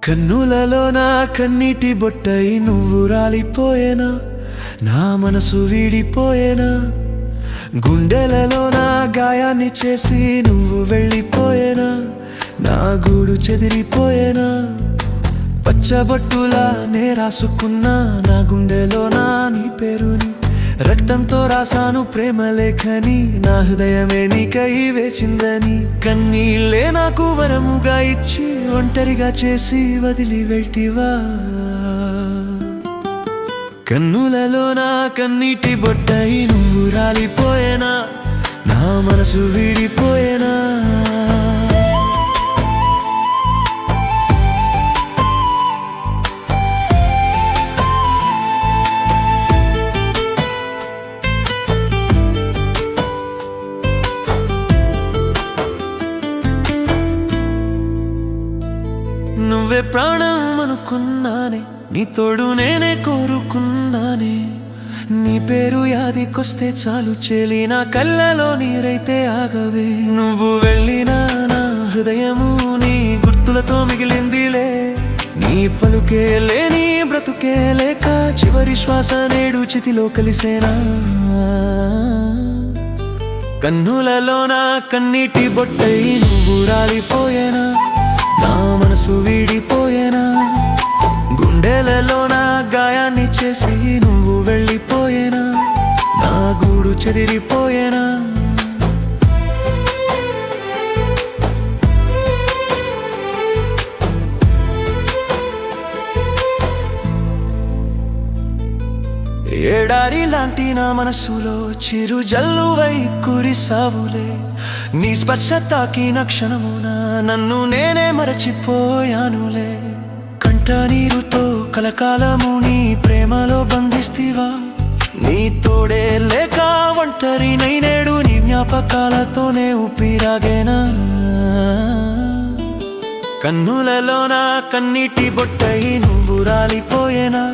కన్నులలో నా కన్నీటి బొట్టై నువ్వు రాలిపోయేనా, నా మనసు వీడిపోయేనా, గుండెలలో నా గాయాన్ని చేసి నువ్వు వెళ్ళిపోయేనా, నా గూడు చెదిరిపోయేనా. పచ్చబొట్టులా నే రాసుకున్నా నా గుండెలో నీ పేరుని, రక్తంతో రాసాను ప్రేమ లేఖని, నా హృదయమే నీకై వేచిందని. కన్నీళ్ళే నాకు వరముగా ఇచ్చి ఒంటరిగా చేసి వదిలి వెళ్తివా. కన్నులలో నా కన్నీటి బొట్టై నువ్వు రాలిపోయేనా, నా మనసు వీడిపోయేనా. నువ్వే ప్రాణం అనుకున్నానే, నీ తోడు నేనే కోరుకున్నానే. నీ పేరు యాదికొస్తే చాలు చెలి, నా కళ్ళలో నీరైతే ఆగవే. నువ్వు వెళ్ళినా నా హృదయము నీ గుర్తులతో మిగిలిందిలే. నీ పలుకే లేని బ్రతుకే లేక చివరి శ్వాస నేడు చితిలో కలిసేనా. కన్నులలో నా కన్నీటి బొట్టై నువ్వు రాలిపోయేనా, నా మనసు వీడిపోయేనా, గుండెలలో నా గాయాన్ని చేసి నువ్వు వెళ్ళిపోయేనా, నా గూడు చెదిరిపోయేనా. ఏడారి లాంటి నా మనసులో చిరు జల్లువై కురిసావులే. నీ స్పర్శ తాకిన క్షణమున నన్ను నేనే మరచిపోయానులే. కంట నీరుతో కలకాలము నీ ప్రేమలో బంధిస్తివా. నీ తోడే లేక ఒంటరి నైనేడు నీ జ్ఞాపకాలతోనే ఊపిరాగేనా. కన్నులలో నా కన్నీటి బొట్టై నువ్వు రాలిపోయేనా,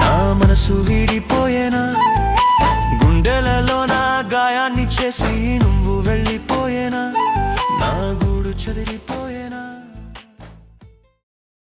నా మనసు వీడిపోయేనా, గుండెలలో నా గాయాన్ని చేసి నువ్వు వెళ్ళిపోయేనా, నా గూడు చెదిరిపోయేనా.